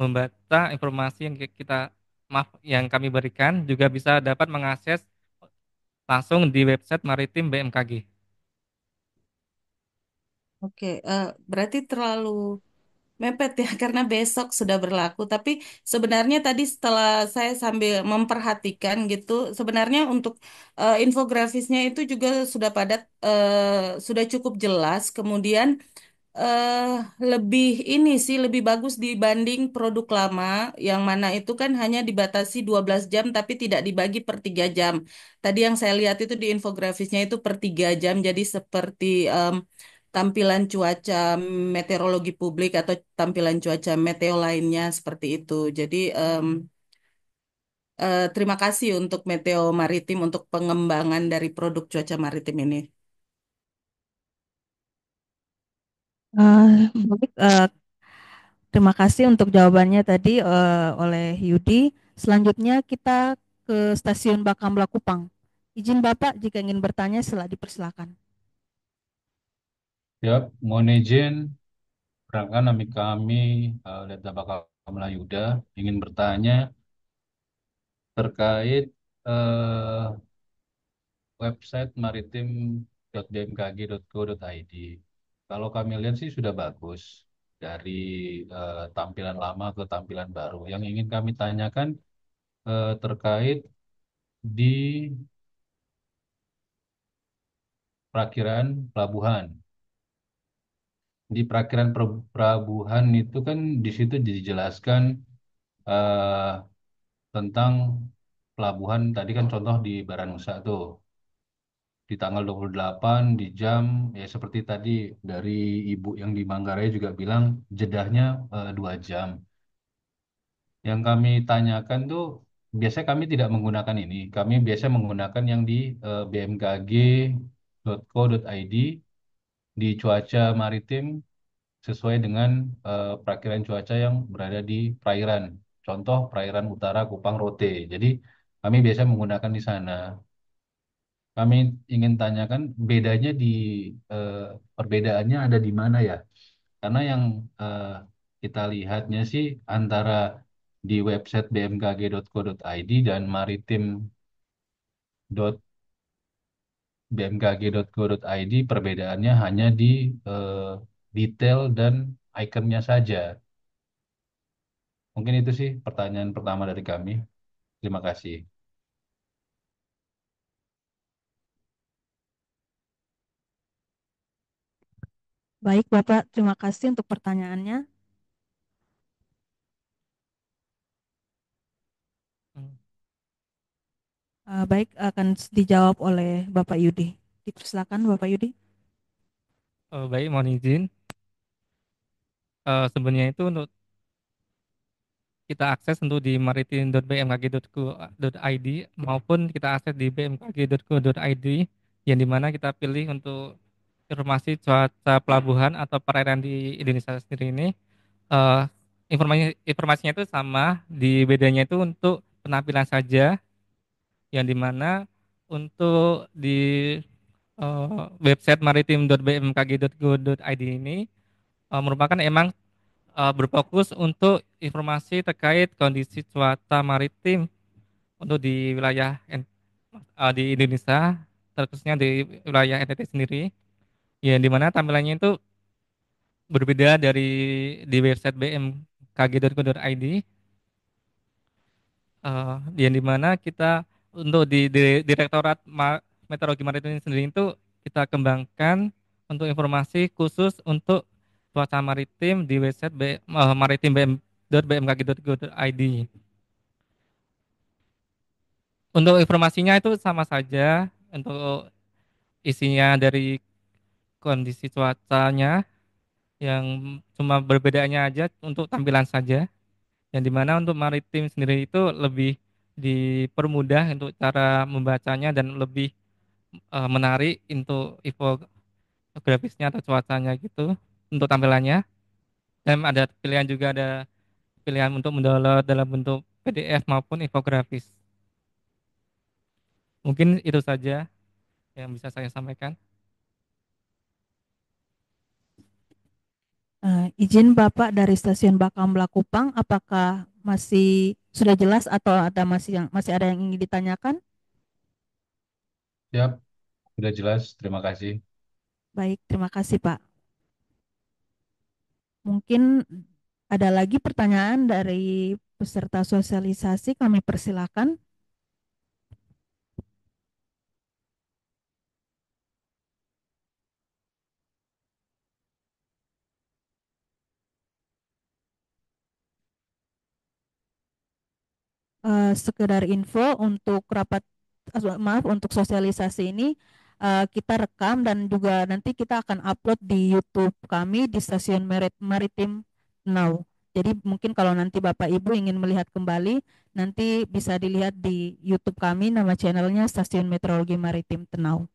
membaca informasi yang kita maaf yang kami berikan juga bisa dapat mengakses langsung di website Maritim BMKG. Oke, berarti terlalu mepet ya karena besok sudah berlaku. Tapi sebenarnya tadi setelah saya sambil memperhatikan gitu, sebenarnya untuk infografisnya itu juga sudah padat, sudah cukup jelas. Kemudian eh lebih ini sih lebih bagus dibanding produk lama yang mana itu kan hanya dibatasi 12 jam tapi tidak dibagi per 3 jam. Tadi yang saya lihat itu di infografisnya itu per 3 jam jadi seperti tampilan cuaca meteorologi publik atau tampilan cuaca meteo lainnya seperti itu. Jadi terima kasih untuk Meteo Maritim untuk pengembangan dari produk cuaca maritim ini. Baik, terima kasih untuk jawabannya tadi oleh Yudi. Selanjutnya kita ke Stasiun Bakamla Kupang. Izin Bapak jika ingin bertanya setelah dipersilakan. Ya, mohon izin, perkenalkan nama kami Leta Bakal Yuda ingin bertanya terkait website maritim.bmkg.go.id. Kalau kami lihat sih sudah bagus dari tampilan lama ke tampilan baru. Yang ingin kami tanyakan terkait di perakiraan pelabuhan. Di perakiraan pelabuhan itu kan di situ dijelaskan eh, tentang pelabuhan tadi kan contoh di Baranusa tuh di tanggal 28 di jam ya seperti tadi dari ibu yang di Manggarai juga bilang jedahnya 2 jam. Yang kami tanyakan tuh biasanya kami tidak menggunakan ini. Kami biasa menggunakan yang di bmkg.co.id di cuaca maritim sesuai dengan perakiraan cuaca yang berada di perairan. Contoh perairan utara Kupang Rote. Jadi kami biasa menggunakan di sana. Kami ingin tanyakan bedanya di eh, perbedaannya ada di mana ya? Karena yang eh, kita lihatnya sih antara di website bmkg.co.id dan maritim.bmkg.go.id perbedaannya hanya di eh, detail dan ikonnya saja. Mungkin itu sih pertanyaan pertama dari kami. Terima kasih. Baik Bapak, terima kasih untuk pertanyaannya. Baik, akan dijawab oleh Bapak Yudi. Dipersilakan Bapak Yudi. Baik, mohon izin. Sebenarnya itu untuk kita akses untuk di maritim.bmkg.go.id maupun kita akses di bmkg.go.id yang dimana kita pilih untuk informasi cuaca pelabuhan atau perairan di Indonesia sendiri ini. eh informasinya itu sama, di bedanya itu untuk penampilan saja, yang dimana untuk di website maritim.bmkg.go.id ini merupakan emang berfokus untuk informasi terkait kondisi cuaca maritim untuk di wilayah di Indonesia, terkhususnya di wilayah NTT sendiri, yang dimana tampilannya itu berbeda dari di website bmkg.go.id, yang dimana kita untuk di Direktorat Meteorologi Maritim sendiri itu kita kembangkan untuk informasi khusus untuk cuaca maritim di website maritim.bmkg.go.id. Untuk informasinya itu sama saja, untuk isinya dari kondisi cuacanya, yang cuma berbedaannya aja untuk tampilan saja, yang dimana untuk maritim sendiri itu lebih dipermudah untuk cara membacanya dan lebih menarik untuk infografisnya atau cuacanya gitu untuk tampilannya. Dan ada pilihan juga, ada pilihan untuk mendownload dalam bentuk PDF maupun infografis. Mungkin itu saja yang bisa saya sampaikan. Izin Bapak dari Stasiun Bakamla Kupang, apakah masih sudah jelas atau ada masih ada yang ingin ditanyakan? Siap, sudah jelas. Terima kasih. Baik, terima kasih Pak. Mungkin ada lagi pertanyaan dari peserta sosialisasi, kami persilakan. Sekedar info untuk rapat, maaf, untuk sosialisasi ini kita rekam dan juga nanti kita akan upload di YouTube kami di Stasiun Maritim Now. Jadi mungkin kalau nanti Bapak Ibu ingin melihat kembali, nanti bisa dilihat di YouTube kami, nama channelnya Stasiun Meteorologi Maritim Tenau.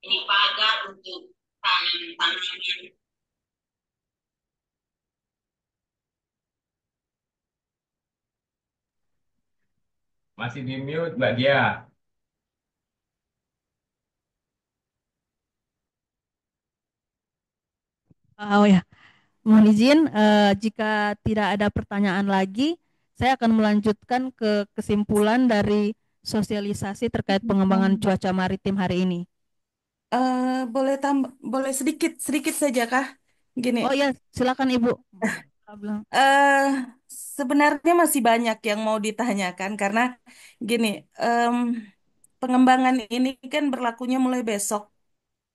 ini pagar untuk tanaman-tanaman. Masih di mute, Mbak Dia. Oh ya, mohon izin, jika tidak ada pertanyaan lagi, saya akan melanjutkan ke kesimpulan dari sosialisasi terkait pengembangan cuaca maritim hari ini. Boleh tambah, boleh sedikit sedikit saja kah? Gini, Oh ya, silakan Ibu. Bilang. eh sebenarnya masih banyak yang mau ditanyakan karena gini, em, pengembangan ini kan berlakunya mulai besok.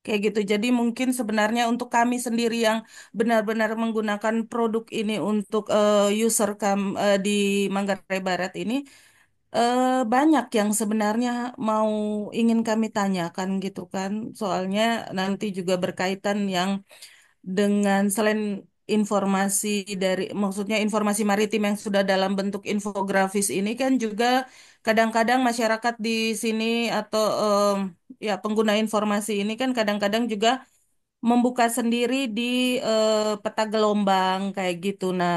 Kayak gitu. Jadi mungkin sebenarnya untuk kami sendiri yang benar-benar menggunakan produk ini untuk user di Manggarai Barat ini banyak yang sebenarnya mau ingin kami tanyakan gitu kan. Soalnya nanti juga berkaitan yang dengan selain informasi dari maksudnya informasi maritim yang sudah dalam bentuk infografis ini kan juga kadang-kadang masyarakat di sini atau ya pengguna informasi ini kan kadang-kadang juga membuka sendiri di peta gelombang kayak gitu. Nah,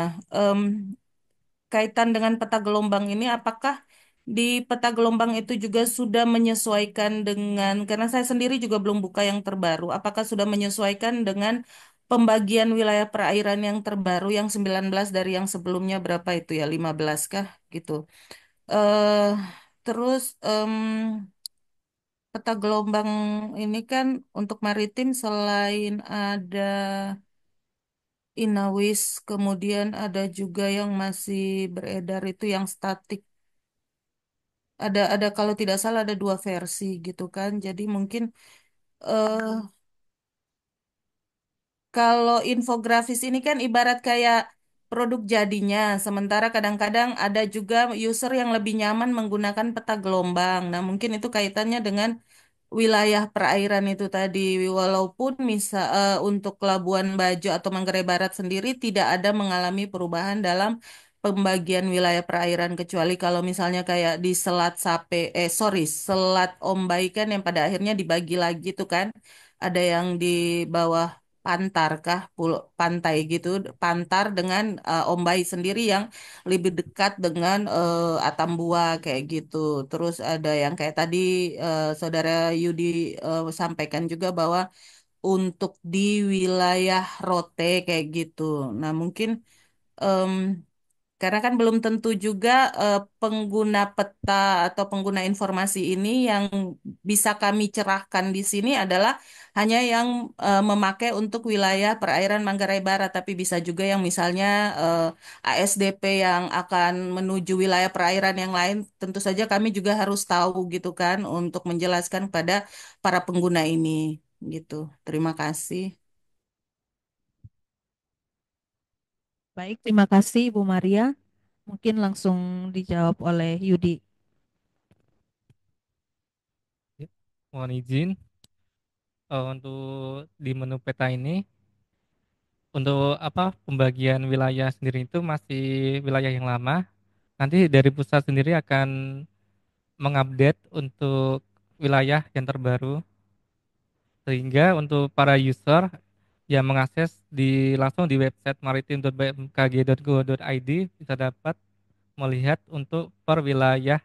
kaitan dengan peta gelombang ini, apakah di peta gelombang itu juga sudah menyesuaikan dengan, karena saya sendiri juga belum buka yang terbaru, apakah sudah menyesuaikan dengan pembagian wilayah perairan yang terbaru yang 19 dari yang sebelumnya berapa itu ya, 15 kah gitu. eh Terus peta gelombang ini kan untuk maritim selain ada Inawis, kemudian ada juga yang masih beredar itu yang statik. Ada kalau tidak salah ada dua versi gitu kan. Jadi mungkin eh kalau infografis ini kan ibarat kayak produk jadinya, sementara kadang-kadang ada juga user yang lebih nyaman menggunakan peta gelombang. Nah, mungkin itu kaitannya dengan wilayah perairan itu tadi, walaupun untuk Labuan Bajo atau Manggarai Barat sendiri tidak ada mengalami perubahan dalam pembagian wilayah perairan kecuali kalau misalnya kayak di Selat Ombai kan yang pada akhirnya dibagi lagi tuh kan, ada yang di bawah Pantar kah, pulau pantai gitu, Pantar dengan Ombai sendiri yang lebih dekat dengan Atambua kayak gitu. Terus ada yang kayak tadi Saudara Yudi sampaikan juga bahwa untuk di wilayah Rote kayak gitu. Nah, mungkin em, karena kan belum tentu juga pengguna peta atau pengguna informasi ini yang bisa kami cerahkan di sini adalah hanya yang memakai untuk wilayah perairan Manggarai Barat, tapi bisa juga yang misalnya ASDP yang akan menuju wilayah perairan yang lain, tentu saja kami juga harus tahu gitu kan untuk menjelaskan kepada para pengguna ini gitu. Terima kasih. Baik, terima kasih Ibu Maria. Mungkin langsung dijawab oleh Yudi. Ya, mohon izin untuk di menu peta ini untuk apa pembagian wilayah sendiri itu masih wilayah yang lama. Nanti dari pusat sendiri akan mengupdate untuk wilayah yang terbaru sehingga untuk para user yang mengakses langsung di website maritim.bmkg.go.id bisa dapat melihat untuk per wilayah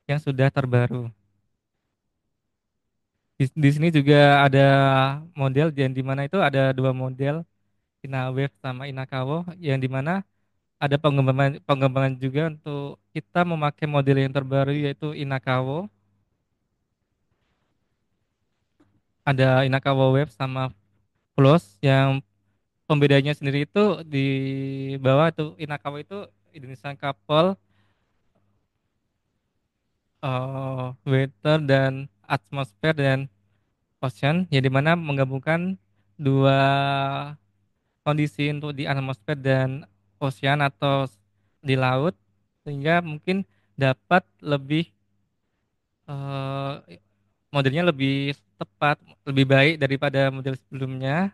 yang sudah terbaru. Di sini juga ada model dan di mana itu ada dua model InaWave sama Inakawo yang di mana ada pengembangan pengembangan juga untuk kita memakai model yang terbaru yaitu Inakawo. Ada Inakawo Wave sama Plus yang pembedanya sendiri itu di bawah itu Inakawa itu Indonesian Couple Weather dan Atmosphere dan Ocean yang dimana menggabungkan dua kondisi untuk di atmosfer dan ocean atau di laut sehingga mungkin dapat lebih eh, modelnya lebih tepat, lebih baik daripada model sebelumnya.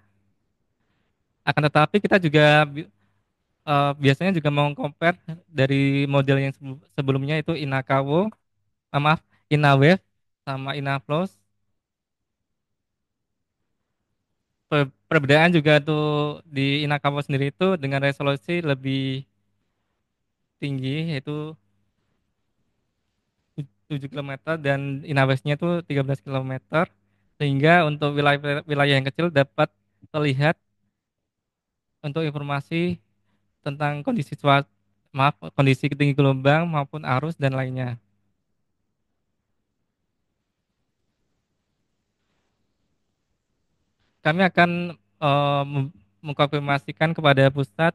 Akan tetapi kita juga biasanya juga mau compare dari model yang sebelumnya itu Inakawo, maaf, Inawave sama Inaflows. perbedaan juga tuh di Inakawa sendiri itu dengan resolusi lebih tinggi yaitu 7 km dan Inawesnya itu 13 kilometer, sehingga untuk wilayah yang kecil dapat terlihat untuk informasi tentang kondisi tinggi gelombang maupun arus dan lainnya. Kami akan mengkonfirmasikan kepada pusat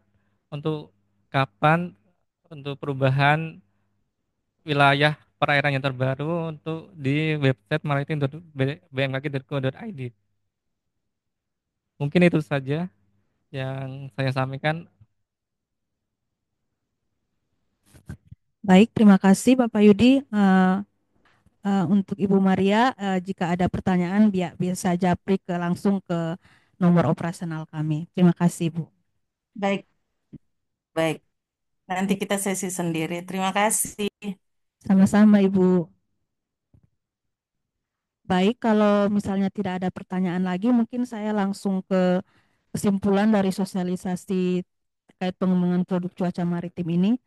untuk kapan untuk perubahan wilayah perairan yang terbaru untuk di website maritim.bmkg.go.id. Mungkin itu saja yang saya sampaikan. Baik, terima kasih Bapak Yudi. Untuk Ibu Maria, jika ada pertanyaan bisa japri langsung ke nomor operasional kami. Terima kasih, Bu. Baik, baik. Nanti kita sesi sendiri. Terima kasih. Sama-sama, Ibu. Baik, kalau misalnya tidak ada pertanyaan lagi, mungkin saya langsung ke kesimpulan dari sosialisasi terkait pengembangan produk cuaca maritim ini.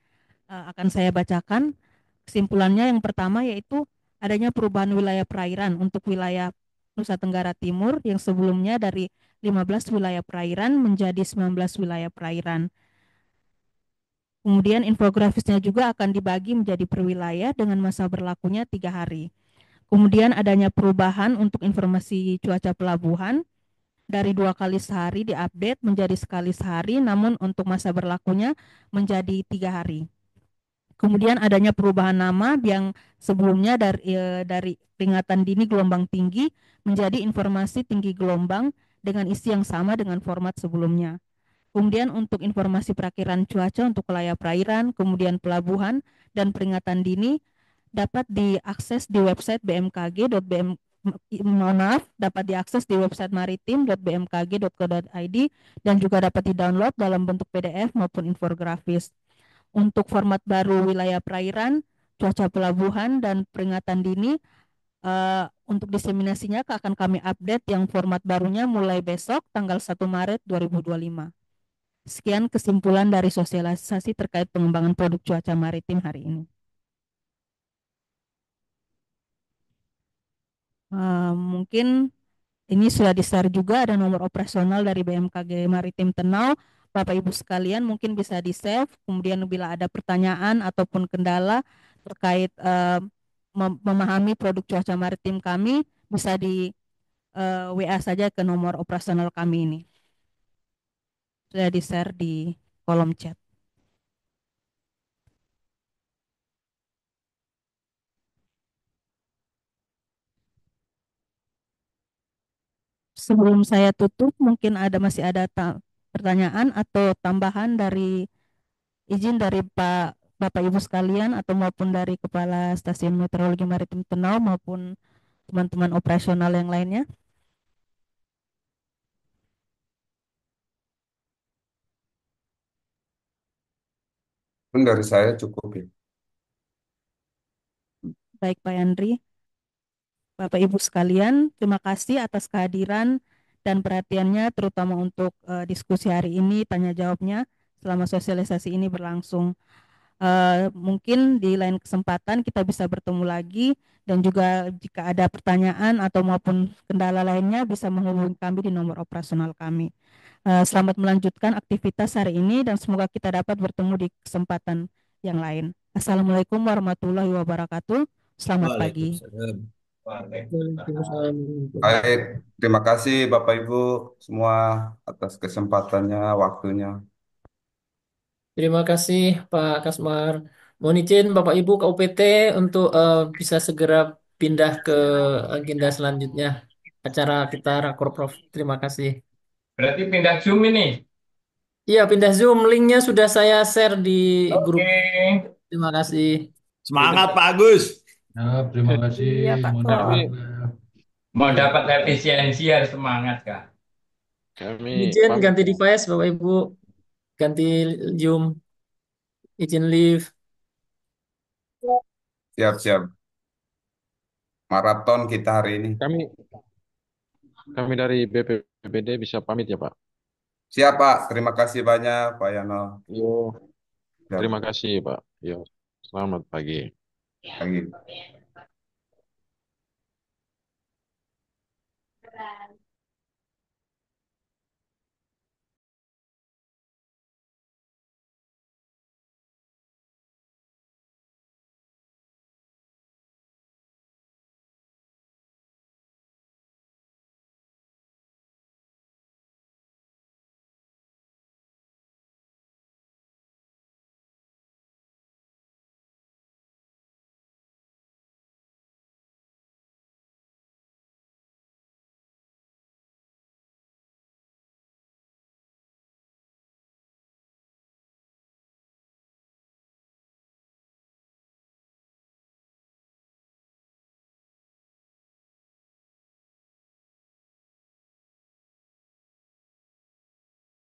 Akan saya bacakan. Kesimpulannya yang pertama yaitu adanya perubahan wilayah perairan untuk wilayah Nusa Tenggara Timur yang sebelumnya dari 15 wilayah perairan menjadi 19 wilayah perairan. Kemudian infografisnya juga akan dibagi menjadi per wilayah dengan masa berlakunya 3 hari. Kemudian adanya perubahan untuk informasi cuaca pelabuhan dari 2 kali sehari diupdate menjadi sekali sehari, namun untuk masa berlakunya menjadi 3 hari. Kemudian adanya perubahan nama yang sebelumnya dari peringatan dini gelombang tinggi menjadi informasi tinggi gelombang dengan isi yang sama dengan format sebelumnya. Kemudian untuk informasi perakiran cuaca untuk wilayah perairan, kemudian pelabuhan dan peringatan dini dapat diakses di website bmkg.bm mohon maaf, dapat diakses di website maritim.bmkg.go.id dan juga dapat di-download dalam bentuk PDF maupun infografis. Untuk format baru wilayah perairan, cuaca pelabuhan dan peringatan dini untuk diseminasinya akan kami update yang format barunya mulai besok tanggal 1 Maret 2025. Sekian kesimpulan dari sosialisasi terkait pengembangan produk cuaca maritim hari ini. Mungkin ini sudah di-share juga, ada nomor operasional dari BMKG Maritim Tenau. Bapak Ibu sekalian mungkin bisa di-save, kemudian bila ada pertanyaan ataupun kendala terkait memahami produk cuaca maritim kami, bisa di WA saja ke nomor operasional kami ini. Sudah di-share di kolom chat. Sebelum saya tutup, mungkin masih ada pertanyaan atau tambahan dari izin dari Bapak Ibu sekalian atau maupun dari Kepala Stasiun Meteorologi Maritim Tenau maupun teman-teman operasional yang lainnya. Pun dari saya cukup ya. Baik Pak Yandri, Bapak Ibu sekalian, terima kasih atas kehadiran dan perhatiannya terutama untuk diskusi hari ini, tanya jawabnya selama sosialisasi ini berlangsung. Mungkin di lain kesempatan kita bisa bertemu lagi dan juga jika ada pertanyaan atau maupun kendala lainnya bisa menghubungi kami di nomor operasional kami. Selamat melanjutkan aktivitas hari ini dan semoga kita dapat bertemu di kesempatan yang lain. Assalamualaikum warahmatullahi wabarakatuh. Selamat pagi. Waalaikumsalam. Waalaikumsalam. Baik, terima kasih Bapak Ibu semua atas kesempatannya, waktunya. Terima kasih Pak Kasmar. Mohon izin Bapak Ibu ke UPT untuk bisa segera pindah ke agenda selanjutnya. Acara kita Rakorprov. Terima kasih. Berarti pindah Zoom ini. Iya, pindah Zoom. Linknya sudah saya share di grup. Oke. Terima kasih. Semangat Pak Agus. Nah, terima kasih. Iya, Pak Mohon Kok. maaf. Mau dapat efisiensi harus semangat, Kak. Izin ganti device Bapak Ibu. Ganti Zoom. Izin live. Siap-siap. Maraton kita hari ini. Kami dari BP PPD bisa pamit ya Pak. Siap Pak, terima kasih banyak Pak Yano. Yo, Siap. terima kasih Pak. Yo, selamat pagi. Pagi.